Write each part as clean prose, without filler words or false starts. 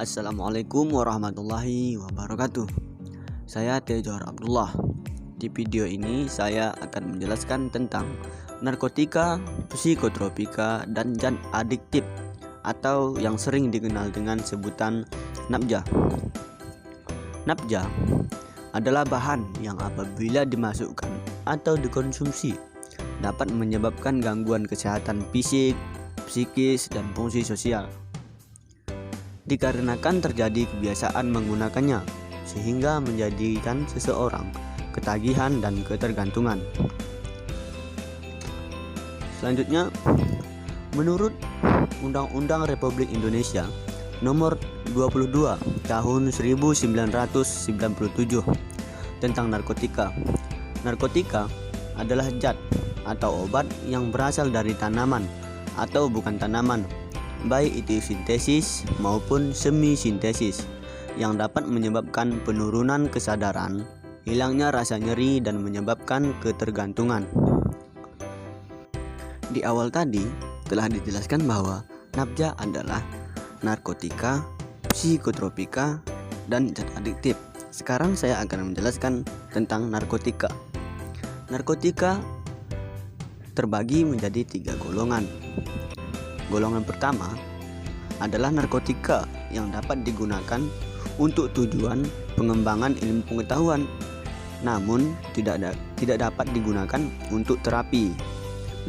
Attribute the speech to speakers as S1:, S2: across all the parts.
S1: Assalamualaikum warahmatullahi wabarakatuh. Saya Tejohar Abdullah. Di video ini saya akan menjelaskan tentang narkotika, psikotropika, dan zat adiktif atau yang sering dikenal dengan sebutan nafza. Nafza adalah bahan yang apabila dimasukkan atau dikonsumsi dapat menyebabkan gangguan kesehatan fisik, psikis, dan fungsi sosial. Dikarenakan terjadi kebiasaan menggunakannya sehingga menjadikan seseorang ketagihan dan ketergantungan. Selanjutnya, menurut Undang-Undang Republik Indonesia Nomor 22 Tahun 1997 tentang narkotika. Narkotika adalah zat atau obat yang berasal dari tanaman atau bukan tanaman, baik itu sintesis maupun semi sintesis, yang dapat menyebabkan penurunan kesadaran, hilangnya rasa nyeri, dan menyebabkan ketergantungan. Di awal tadi telah dijelaskan bahwa nafza adalah narkotika, psikotropika, dan zat adiktif. Sekarang saya akan menjelaskan tentang narkotika. Narkotika terbagi menjadi 3 golongan. Golongan pertama adalah narkotika yang dapat digunakan untuk tujuan pengembangan ilmu pengetahuan, namun tidak dapat digunakan untuk terapi.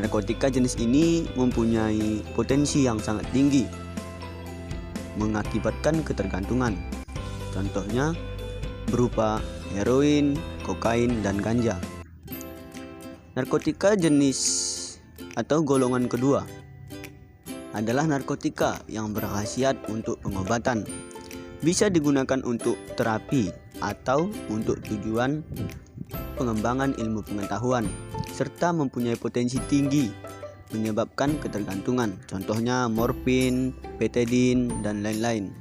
S1: Narkotika jenis ini mempunyai potensi yang sangat tinggi, mengakibatkan ketergantungan. Contohnya berupa heroin, kokain, dan ganja. Narkotika jenis atau golongan kedua adalah narkotika yang berkhasiat untuk pengobatan, bisa digunakan untuk terapi atau untuk tujuan pengembangan ilmu pengetahuan, serta mempunyai potensi tinggi menyebabkan ketergantungan. Contohnya morfin, betadine, dan lain-lain.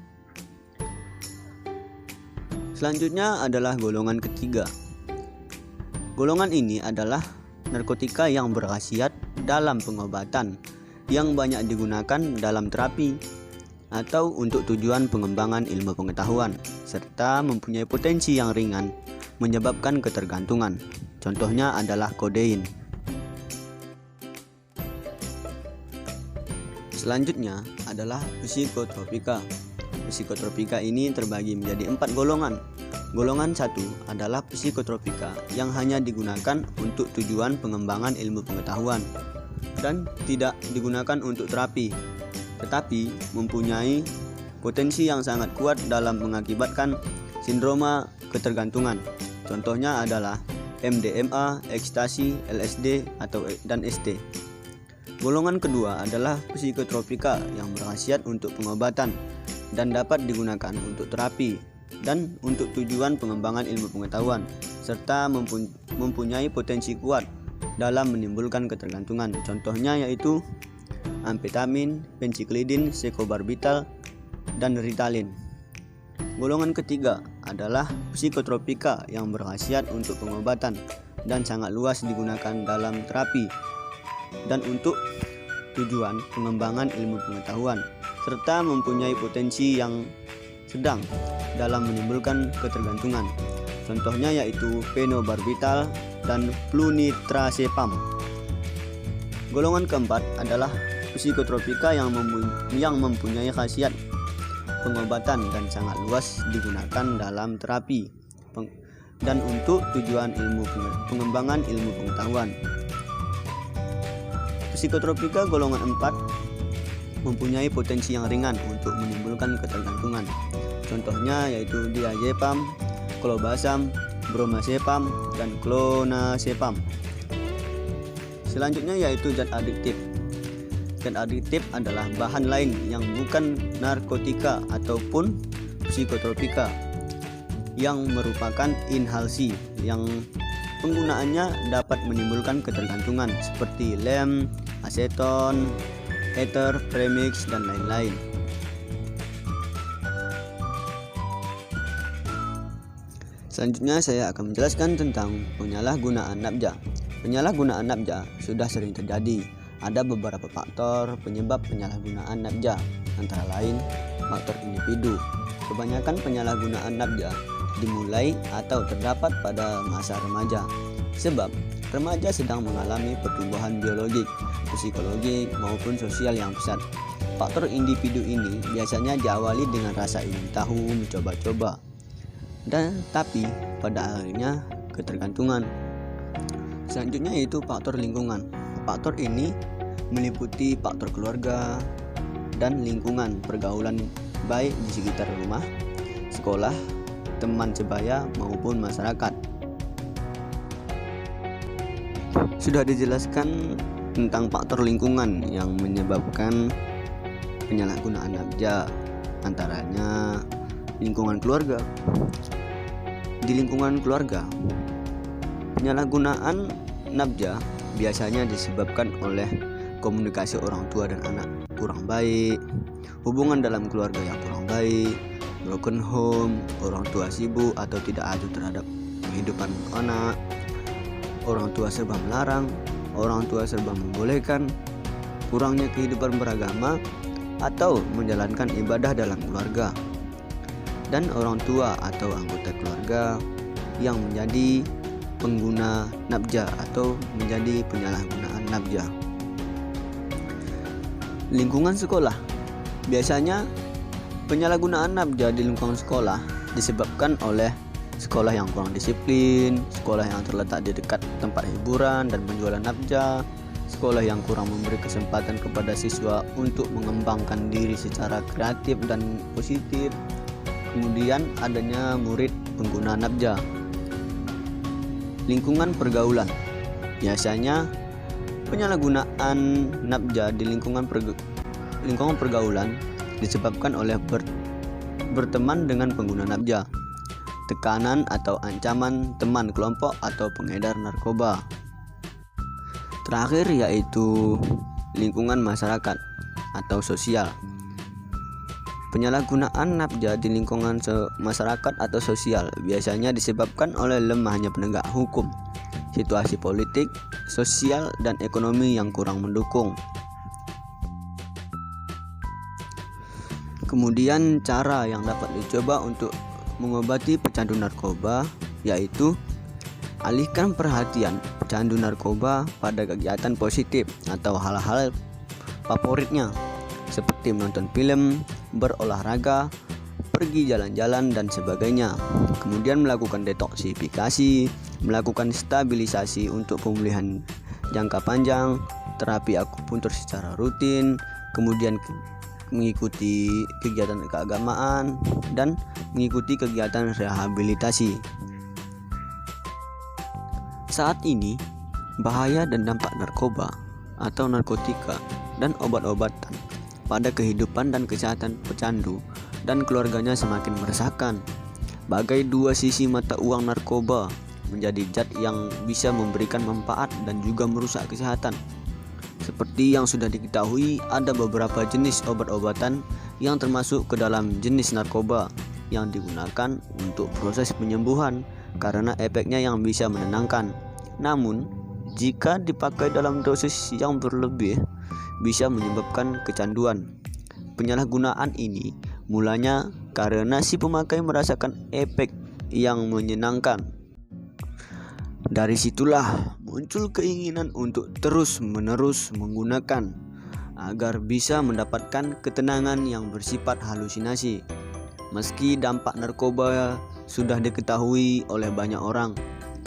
S1: Selanjutnya adalah golongan ketiga. Golongan ini adalah narkotika yang berkhasiat dalam pengobatan, yang banyak digunakan dalam terapi atau untuk tujuan pengembangan ilmu pengetahuan, serta mempunyai potensi yang ringan menyebabkan ketergantungan. Contohnya adalah kodein. Selanjutnya adalah psikotropika. Psikotropika ini terbagi menjadi 4 golongan. Golongan 1 adalah psikotropika yang hanya digunakan untuk tujuan pengembangan ilmu pengetahuan dan tidak digunakan untuk terapi, tetapi mempunyai potensi yang sangat kuat dalam mengakibatkan sindroma ketergantungan. Contohnya adalah MDMA, ekstasi, LSD, dan ST. Golongan kedua adalah psikotropika yang berkhasiat untuk pengobatan dan dapat digunakan untuk terapi dan untuk tujuan pengembangan ilmu pengetahuan, serta mempunyai potensi kuat dalam menimbulkan ketergantungan. Contohnya yaitu amfetamin, pensiklidin, sekobarbital, dan ritalin. Golongan ketiga adalah psikotropika yang berkhasiat untuk pengobatan dan sangat luas digunakan dalam terapi dan untuk tujuan pengembangan ilmu pengetahuan, serta mempunyai potensi yang sedang dalam menimbulkan ketergantungan. Contohnya yaitu phenobarbital dan flunitrazepam. Golongan keempat adalah psikotropika yang mempunyai khasiat pengobatan dan sangat luas digunakan dalam terapi dan untuk tujuan pengembangan ilmu pengetahuan. Psikotropika golongan 4 mempunyai potensi yang ringan untuk menimbulkan ketergantungan. Contohnya yaitu diazepam, klobazam, bromazepam, dan clonazepam. Selanjutnya yaitu zat adiktif. Zat adiktif adalah bahan lain yang bukan narkotika ataupun psikotropika yang merupakan inhalasi yang penggunaannya dapat menimbulkan ketergantungan seperti lem, aseton, ether, premix, dan lain-lain. Selanjutnya saya akan menjelaskan tentang penyalahgunaan nafza. Penyalahgunaan nafza sudah sering terjadi. Ada beberapa faktor penyebab penyalahgunaan nafza, antara lain faktor individu. Kebanyakan penyalahgunaan nabja dimulai atau terdapat pada masa remaja, sebab remaja sedang mengalami pertumbuhan biologik, psikologik maupun sosial yang pesat. Faktor individu ini biasanya diawali dengan rasa ingin tahu, mencoba-coba, dan tapi pada akhirnya ketergantungan. Selanjutnya yaitu faktor lingkungan. Faktor ini meliputi faktor keluarga dan lingkungan pergaulan baik di sekitar rumah, sekolah, teman sebaya maupun masyarakat. Sudah dijelaskan tentang faktor lingkungan yang menyebabkan penyalahgunaan nabja, antaranya lingkungan keluarga. Di lingkungan keluarga, penyalahgunaan nabja biasanya disebabkan oleh komunikasi orang tua dan anak kurang baik, hubungan dalam keluarga yang kurang baik, broken home, orang tua sibuk atau tidak adu terhadap kehidupan anak, orang tua serba melarang, orang tua serba membolehkan, kurangnya kehidupan beragama atau menjalankan ibadah dalam keluarga, dan orang tua atau anggota keluarga yang menjadi pengguna nabja atau menjadi penyalahgunaan nabja. Lingkungan sekolah. Biasanya penyalahgunaan nabja di lingkungan sekolah disebabkan oleh sekolah yang kurang disiplin, sekolah yang terletak di dekat tempat hiburan dan penjualan nabja, sekolah yang kurang memberi kesempatan kepada siswa untuk mengembangkan diri secara kreatif dan positif, kemudian adanya murid pengguna nabja. Lingkungan pergaulan. Biasanya penyalahgunaan nabja di lingkungan pergaulan disebabkan oleh berteman dengan pengguna nabja, tekanan atau ancaman teman kelompok atau pengedar narkoba. Terakhir yaitu lingkungan masyarakat atau sosial. Penyalahgunaan nabja di lingkungan masyarakat atau sosial biasanya disebabkan oleh lemahnya penegak hukum, situasi politik, sosial, dan ekonomi yang kurang mendukung. Kemudian cara yang dapat dicoba untuk mengobati pecandu narkoba yaitu alihkan perhatian pecandu narkoba pada kegiatan positif atau hal-hal favoritnya seperti menonton film, berolahraga, pergi jalan-jalan dan sebagainya. Kemudian melakukan detoksifikasi, melakukan stabilisasi untuk pemulihan jangka panjang, terapi akupuntur secara rutin, kemudian mengikuti kegiatan keagamaan dan mengikuti kegiatan rehabilitasi. Saat ini, bahaya dan dampak narkoba atau narkotika dan obat-obatan pada kehidupan dan kesehatan pecandu dan keluarganya semakin meresahkan. Bagai dua sisi mata uang narkoba menjadi zat yang bisa memberikan manfaat dan juga merusak kesehatan. Seperti yang sudah diketahui, ada beberapa jenis obat-obatan yang termasuk ke dalam jenis narkoba yang digunakan untuk proses penyembuhan karena efeknya yang bisa menenangkan. Namun, jika dipakai dalam dosis yang berlebih, bisa menyebabkan kecanduan. Penyalahgunaan ini mulanya karena si pemakai merasakan efek yang menyenangkan. Dari situlah muncul keinginan untuk terus-menerus menggunakan agar bisa mendapatkan ketenangan yang bersifat halusinasi. Meski dampak narkoba sudah diketahui oleh banyak orang,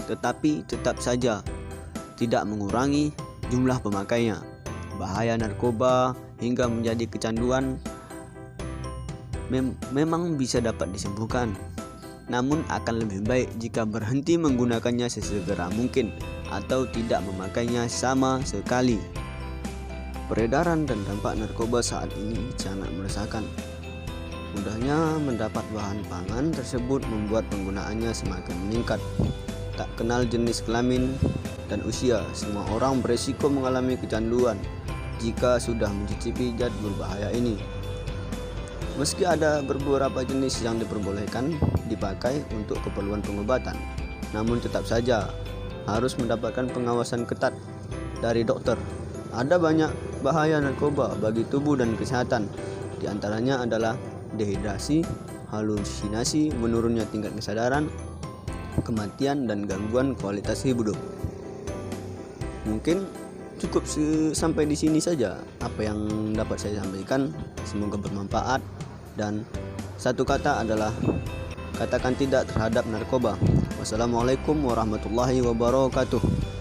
S1: tetapi tetap saja tidak mengurangi jumlah pemakainya. Bahaya narkoba hingga menjadi kecanduan memang bisa dapat disembuhkan, namun akan lebih baik jika berhenti menggunakannya sesegera mungkin atau tidak memakainya sama sekali. Peredaran dan dampak narkoba saat ini sangat meresahkan. Mudahnya mendapat bahan pangan tersebut membuat penggunaannya semakin meningkat. Tak kenal jenis kelamin dan usia, semua orang beresiko mengalami kecanduan jika sudah mencicipi zat berbahaya ini. Meski ada beberapa jenis yang diperbolehkan dipakai untuk keperluan pengobatan, namun tetap saja harus mendapatkan pengawasan ketat dari dokter. Ada banyak bahaya narkoba bagi tubuh dan kesehatan. Di antaranya adalah dehidrasi, halusinasi, menurunnya tingkat kesadaran, kematian, dan gangguan kualitas hidup. Mungkin cukup sampai di sini saja apa yang dapat saya sampaikan. Semoga bermanfaat. Dan satu kata adalah katakan tidak terhadap narkoba. Wassalamualaikum warahmatullahi wabarakatuh.